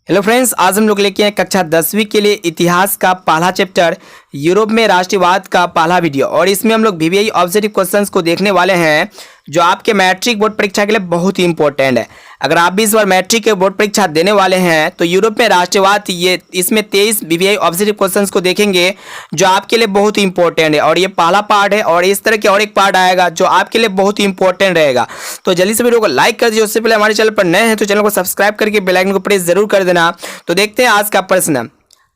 Hello friends, आज हम लोग लेके हैं कक्षा 10वीं के लिए इतिहास का पहला चैप्टर यूरोप में राष्ट्रवाद का पहला वीडियो। और इसमें हम लोग वीवीआई ऑब्जेक्टिव क्वेश्चंस को देखने वाले हैं जो आपके मैट्रिक बोर्ड परीक्षा के लिए बहुत ही इंपॉर्टेंट है। अगर आप भी इस बार मैट्रिक के बोर्ड परीक्षा देने वाले हैं तो यूरोप में राष्ट्रवाद ये इसमें 23 वीवीआई ऑब्जेक्टिव क्वेश्चंस को देखेंगे जो आपके लिए बहुत ही इंपॉर्टेंट है। और ये पहला पार्ट है और इस तरह के और एक पार्ट आएगा जो आपके लिए बहुत ही इंपॉर्टेंट रहेगा। तो जल्दी से वीडियो को लाइक कर दीजिए। उससे पहले हमारे चैनल पर नए हैं तो चैनल को सब्सक्राइब करके बेल आइकन को प्रेस जरूर कर देना। तो देखते हैं आज का प्रश्न।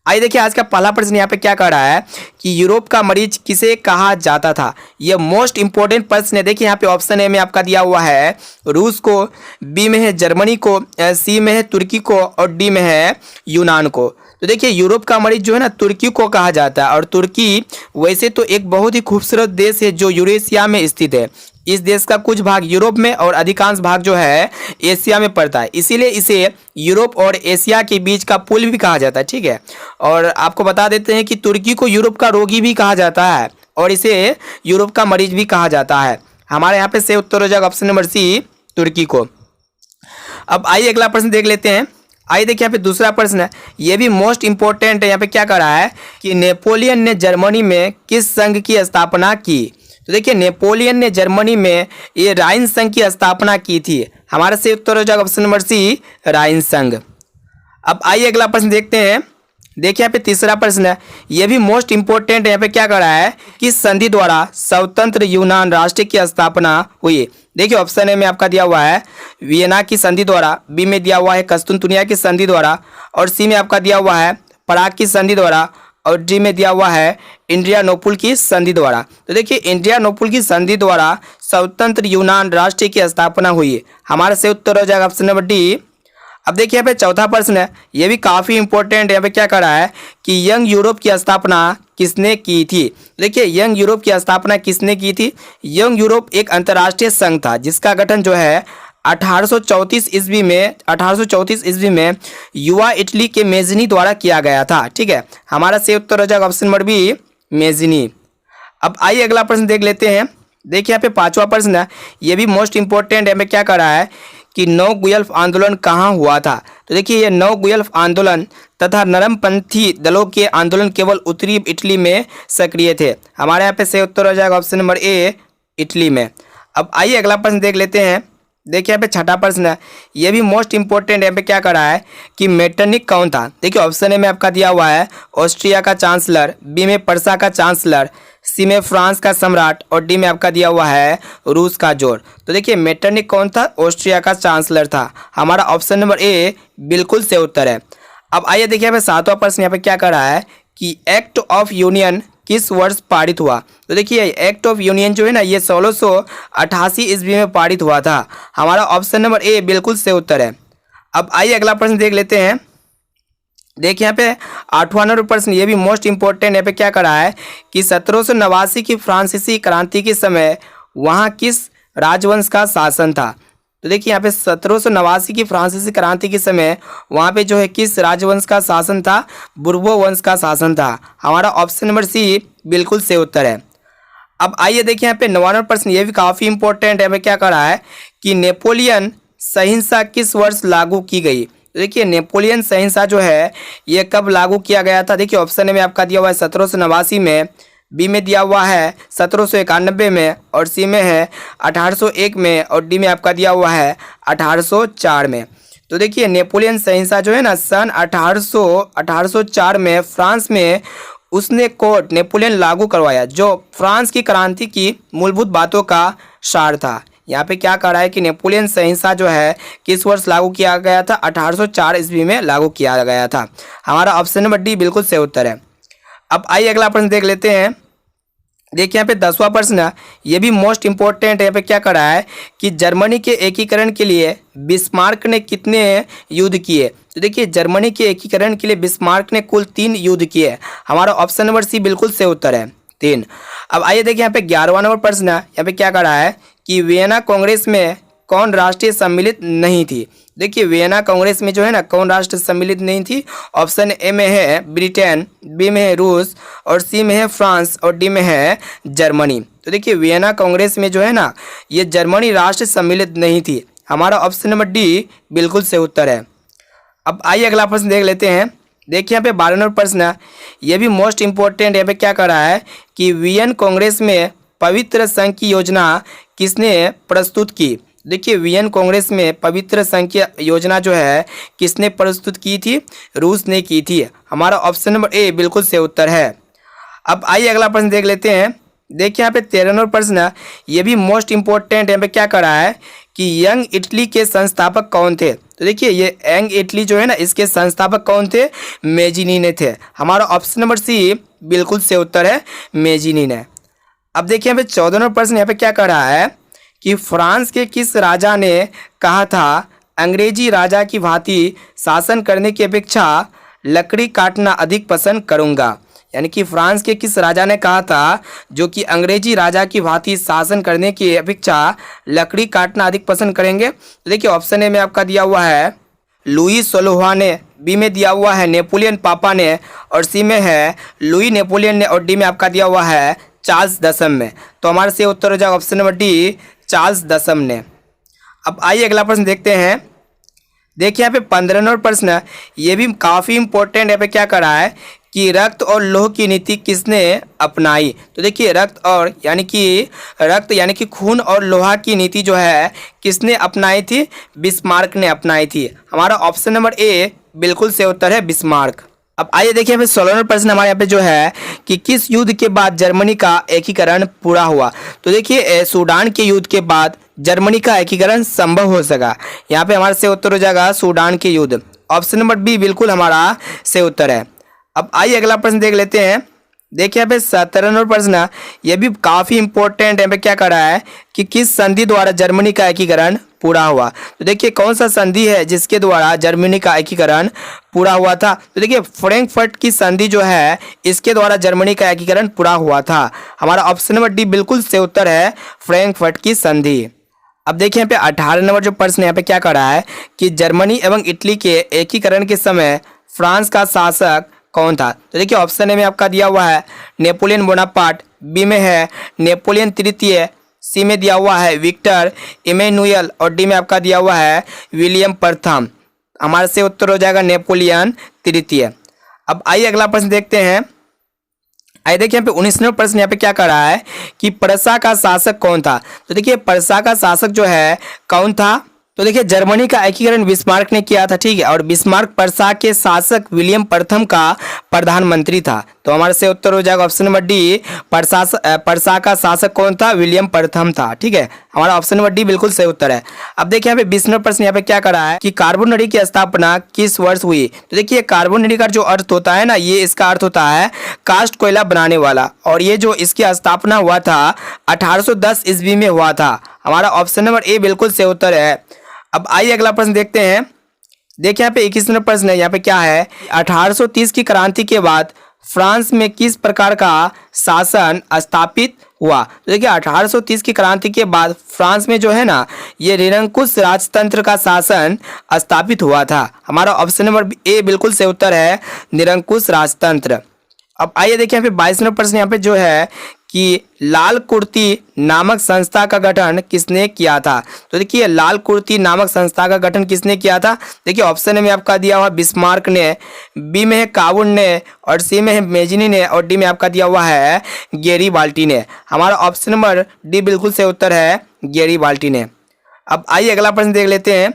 आइए देखिए आज का पहला प्रश्न यहाँ पे क्या कह रहा है कि यूरोप का मरीज किसे कहा जाता था। ये मोस्ट इंपॉर्टेंट प्रश्न है। देखिए यहाँ पे ऑप्शन ए में आपका दिया हुआ है रूस को, बी में है जर्मनी को, सी में है तुर्की को और डी में है यूनान को। तो देखिए यूरोप का मरीज जो है ना तुर्की को कहा जाता है। और तुर्की वैसे तो एक बहुत ही खूबसूरत देश है जो यूरेशिया में स्थित है। इस देश का कुछ भाग यूरोप में और अधिकांश भाग जो है एशिया में पड़ता है, इसीलिए इसे यूरोप और एशिया के बीच का पुल भी कहा जाता है। ठीक है, और आपको बता देते हैं कि तुर्की को यूरोप का रोगी भी कहा जाता है और इसे यूरोप का मरीज भी कहा जाता है। हमारे यहाँ पे से उत्तर हो जाएगा ऑप्शन नंबर सी, तुर्की को। अब आइए अगला प्रश्न देख लेते हैं। आइए देखिए यहाँ पे दूसरा प्रश्न है, ये भी मोस्ट इंपॉर्टेंट है। यहाँ पे क्या कह रहा है कि नेपोलियन ने जर्मनी में किस संघ की स्थापना की। तो देखिए नेपोलियन ने जर्मनी में ये राइन संघ की स्थापना की थी। हमारा सही उत्तर हो जाएगा ऑप्शन नंबर सी, राइन संघ। अब आइए अगला प्रश्न देखते हैं। देखिए यहाँ पे तीसरा प्रश्न है, ये भी मोस्ट इंपॉर्टेंट है। यहाँ पे क्या कर रहा है कि संधि द्वारा स्वतंत्र यूनान राष्ट्र की स्थापना हुई। देखिए ऑप्शन ए में आपका दिया हुआ है वियना की संधि द्वारा, बी में दिया हुआ है कस्तुनतुनिया की संधि द्वारा और सी में आपका दिया हुआ है पराग की संधि द्वारा और डी में दिया हुआ है एड्रियानोपुल की संधि द्वारा। तो देखिए एड्रियानोपुल की संधि द्वारा स्वतंत्र यूनान राष्ट्र की स्थापना हुई। हमारा सही उत्तर हो जाएगा ऑप्शन नंबर डी। अब देखिए यहाँ पे चौथा प्रश्न है, ये भी काफ़ी इंपॉर्टेंट है। यहाँ पे क्या कर रहा है कि यंग यूरोप की स्थापना किसने की थी। देखिए यंग यूरोप की स्थापना किसने की थी। यंग यूरोप एक अंतर्राष्ट्रीय संघ था जिसका गठन जो है 1834 ईस्वी में युवा इटली के मेजनी द्वारा किया गया था। ठीक है, हमारा सही उत्तर हो जाएगा ऑप्शन नंबर बी, मेजनी। अब आइए अगला प्रश्न देख लेते हैं। देखिए यहाँ पे पांचवा प्रश्न है, ये भी मोस्ट इंपॉर्टेंट है। मैं क्या कर रहा है कि नौ गुयल्फ आंदोलन कहाँ हुआ था। तो देखिए ये नौ गुयल्फ आंदोलन तथा नरमपंथी दलों के आंदोलन केवल उत्तरी इटली में सक्रिय थे। हमारे यहाँ पे सही उत्तर हो जाएगा ऑप्शन नंबर ए, इटली में। अब आइए अगला प्रश्न देख लेते हैं। देखिए यहाँ पे छठा प्रश्न है, ये भी मोस्ट इंपॉर्टेंट है। यहाँ पे क्या कर रहा है कि मेटरनिक कौन था। देखिए ऑप्शन ए में आपका दिया हुआ है ऑस्ट्रिया का चांसलर, बी में पर्सा का चांसलर, सी में फ्रांस का सम्राट और डी में आपका दिया हुआ है रूस का जोर। तो देखिए मेटरनिक कौन था, ऑस्ट्रिया का चांसलर था। हमारा ऑप्शन नंबर ए बिल्कुल सही उत्तर है। अब आइए देखिए यहाँ पे सातवां प्रश्न यहाँ पे क्या कर रहा है कि एक्ट ऑफ यूनियन किस वर्ष पारित हुआ। तो देखिए एक्ट ऑफ यूनियन जो है ना ये 1688 ईस्वी में पारित हुआ था। हमारा ऑप्शन नंबर ए बिल्कुल सही उत्तर है। अब आइए अगला प्रश्न देख लेते हैं। देखिए यहाँ पे आठवां नंबर प्रश्न, ये भी मोस्ट इंपॉर्टेंट। यहाँ पे क्या कर रहा है कि 1789 की फ्रांसीसी क्रांति के समय वहाँ किस राजवंश का शासन था। तो देखिए यहाँ पे 1789 की फ्रांसीसी क्रांति के समय वहाँ पे जो है किस राजवंश का शासन था, बुर्बो वंश का शासन था। हमारा ऑप्शन नंबर सी बिल्कुल सही उत्तर है। अब आइए देखिए यहाँ पे 9वां नंबर प्रश्न, ये भी काफ़ी इंपॉर्टेंट है। हमें क्या कर रहा है कि नेपोलियन सहिंसा किस वर्ष लागू की गई। देखिए नेपोलियन सहिंसा जो है ये कब लागू किया गया था। देखिए ऑप्शन ए में आपका दिया हुआ है 1789 में, बी में दिया हुआ है 1791 में और सी में है 1801 में और डी में आपका दिया हुआ है 1804 में। तो देखिए नेपोलियन सहिंसा जो है ना सन 1804 में फ्रांस में उसने कोड नेपोलियन लागू करवाया जो फ्रांस की क्रांति की मूलभूत बातों का सार था। यहाँ पे क्या कह रहा है कि नेपोलियन सहिंसा जो है किस वर्ष लागू किया गया था, 1804 ईस्वी में लागू किया गया था। हमारा ऑप्शन नंबर डी बिल्कुल सही उत्तर है। अब आइए अगला प्रश्न देख लेते हैं। देखिए यहाँ पे 10वां प्रश्न है, ये भी मोस्ट इंपॉर्टेंट है। यहाँ पे क्या कर रहा है कि जर्मनी के एकीकरण के लिए बिस्मार्क ने कितने युद्ध किए। तो देखिए जर्मनी के एकीकरण के लिए बिस्मार्क ने कुल 3 युद्ध किए। हमारा ऑप्शन नंबर सी बिल्कुल सही उत्तर है, 3। अब आइए देखिए यहाँ पे 11वां नंबर प्रश्न है। यहाँ पे क्या कर रहा है कि वियना कांग्रेस में कौन राष्ट्रीय सम्मिलित नहीं थी। देखिए वियना कांग्रेस में जो है ना कौन राष्ट्र सम्मिलित नहीं थी। ऑप्शन ए में है ब्रिटेन, बी में है रूस और सी में है फ्रांस और डी में है जर्मनी। तो देखिए वियना कांग्रेस में जो है ना ये जर्मनी राष्ट्र सम्मिलित नहीं थी। हमारा ऑप्शन नंबर डी बिल्कुल सही उत्तर है। अब आइए अगला प्रश्न देख लेते हैं। देखिए यहाँ पे 12 नंबर प्रश्न है, ये भी मोस्ट इम्पोर्टेंट। यहाँ पे क्या कर रहा है कि वीएन कांग्रेस में पवित्र संघ की योजना किसने प्रस्तुत की। देखिए वीएन कांग्रेस में पवित्र संघ की योजना जो है किसने प्रस्तुत की थी, रूस ने की थी। हमारा ऑप्शन नंबर ए बिल्कुल सही उत्तर है। अब आइए अगला प्रश्न देख लेते हैं। देखिए यहाँ पे 13 नंबर प्रश्न है, ये भी मोस्ट इम्पोर्टेंट। यहाँ पे क्या कर रहा है कि यंग इटली के संस्थापक कौन थे। तो देखिए ये यंग इटली जो है ना, इसके संस्थापक कौन थे, मेजिनी थे। हमारा ऑप्शन नंबर सी बिल्कुल सही उत्तर है, मेजिनी ने। अब देखिए यहाँ पे 14 नंबर प्रश्न, यहाँ पे क्या कर रहा है कि फ्रांस के किस राजा ने कहा था अंग्रेजी राजा की भांति शासन करने की अपेक्षा लकड़ी काटना अधिक पसंद करूँगा। यानी कि फ्रांस के किस राजा ने कहा था जो कि अंग्रेजी राजा की भांति शासन करने की अपेक्षा लकड़ी काटना अधिक पसंद करेंगे। तो देखिए ऑप्शन ए में आपका दिया हुआ है लुई 16वां ने, बी में दिया हुआ है नेपोलियन पापा ने, और सी में है लुई नेपोलियन ने, और डी में आपका दिया हुआ है चार्ल्स दसम में। तो हमारे से उत्तर हो जाएगा ऑप्शन नंबर डी, चार्ल्स दसम ने। अब आइए अगला प्रश्न देखते हैं। देखिए यहाँ पे 15 नंबर प्रश्न, ये भी काफ़ी इंपॉर्टेंट। यहाँ पे क्या कर रहा है कि रक्त और लोह की नीति किसने अपनाई। तो देखिए रक्त यानी कि खून और लोहा की नीति जो है किसने अपनाई थी, बिस्मार्क ने अपनाई थी। हमारा ऑप्शन नंबर ए बिल्कुल सही उत्तर है, बिस्मार्क। अब आइए देखिए फिर 16 नंबर प्रश्न हमारे यहाँ पे जो है कि किस युद्ध के बाद जर्मनी का एकीकरण पूरा हुआ। तो देखिए सूडान के युद्ध के बाद जर्मनी का एकीकरण संभव हो सका। यहाँ पे हमारे से उत्तर हो जाएगा सूडान के युद्ध। ऑप्शन नंबर बी बिल्कुल हमारा सही उत्तर है। अब आइए अगला प्रश्न देख लेते हैं। देखिए यहाँ पे 17 नंबर प्रश्न, ये भी काफ़ी इंपॉर्टेंट। यहाँ पे क्या कर रहा है कि किस संधि द्वारा जर्मनी का एकीकरण पूरा हुआ। तो देखिए कौन सा संधि है जिसके द्वारा जर्मनी का एकीकरण पूरा हुआ था। तो देखिए फ्रैंकफर्ट की संधि जो है इसके द्वारा जर्मनी का एकीकरण पूरा हुआ था। हमारा ऑप्शन नंबर डी बिल्कुल सही उत्तर है, फ्रैंकफर्ट की संधि। अब देखिए यहाँ पे 18 नंबर जो प्रश्न यहाँ पे क्या कर रहा है कि जर्मनी एवं इटली के एकीकरण के समय फ्रांस का शासक कौन था। तो देखिए ऑप्शन ए में आपका दिया हुआ है नेपोलियन बोनापार्ट, बी में है नेपोलियन तृतीय, सी में दिया हुआ है विक्टर इमैनुअल, और डी में आपका दिया हुआ है विलियम प्रथम। हमारे से उत्तर हो जाएगा नेपोलियन तृतीय। अब आइए अगला प्रश्न देखते हैं। आइए देखिए यहाँ पे 19 नंबर प्रश्न यहाँ पे क्या कर रहा है कि प्रसा का शासक कौन था। तो देखिए प्रसा का शासक जो है कौन था। तो देखिए जर्मनी का एकीकरण बिस्मार्क ने किया था, ठीक है, और बिस्मार्क प्रसा के शासक विलियम प्रथम का प्रधानमंत्री था। तो हमारे से उत्तर हो जाएगा ऑप्शन नंबर डी, प्रसा का शासक कौन था, विलियम प्रथम था, ठीक है। हमारा ऑप्शन नंबर डी बिल्कुल सही उत्तर है। अब देखिए यहाँ पे 20 नंबर प्रश्न यहाँ पे क्या कर रहा है कि कार्बोनरी की स्थापना किस वर्ष हुई। तो देखिए कार्बोनरी का जो अर्थ होता है ना, ये इसका अर्थ होता है कास्ट कोयला बनाने वाला, और ये जो इसकी स्थापना हुआ था 1810 ईस्वी में हुआ था। हमारा ऑप्शन नंबर ए बिल्कुल सही उत्तर है। अब आइए अगला प्रश्न देखते हैं। देखिए यहाँ पे 21 नंबर प्रश्न है, यहाँ पे क्या है 1830 की क्रांति के बाद फ्रांस में किस प्रकार का शासन स्थापित हुआ। तो देखिए 1830 की क्रांति के बाद फ्रांस में जो है ना, ये निरंकुश राजतंत्र का शासन स्थापित हुआ था। हमारा ऑप्शन नंबर ए बिल्कुल सही उत्तर है, निरंकुश राजतंत्र। अब आइए देखिए यहाँ पे 22 नंबर प्रश्न यहाँ पे जो है कि लाल कुर्ती नामक संस्था का गठन किसने किया था। तो देखिए लाल कुर्ती नामक संस्था का गठन किसने किया था। देखिए ऑप्शन में आपका दिया हुआ बिस्मार्क ने, बी में है काउन ने, और सी में है मेजिनी ने, और डी में आपका दिया हुआ है गैरीबाल्टी ने। हमारा ऑप्शन नंबर डी बिल्कुल सही उत्तर है, गैरीबाल्टी ने। अब आइए अगला प्रश्न देख लेते हैं।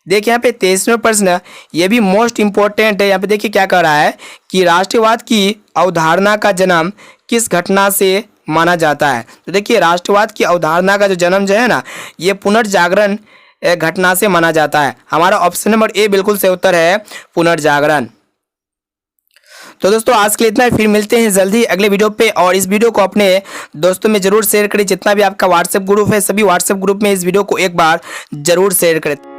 देखिए यहाँ पे 23वां प्रश्न, ये भी मोस्ट इंपॉर्टेंट है। यहाँ पे देखिए क्या कर रहा है कि राष्ट्रवाद की अवधारणा का जन्म किस घटना से माना जाता है। तो देखिए राष्ट्रवाद की अवधारणा का जो जन्म जो है ना, ये पुनर्जागरण घटना से माना जाता है। हमारा ऑप्शन नंबर ए बिल्कुल सही उत्तर है, पुनर्जागरण। तो दोस्तों आज के लिए इतना ही, फिर मिलते हैं जल्दी अगले वीडियो पे, और इस वीडियो को अपने दोस्तों में जरूर शेयर करें। जितना भी आपका व्हाट्सएप ग्रुप है, सभी व्हाट्सएप ग्रुप में इस वीडियो को एक बार जरूर शेयर करें।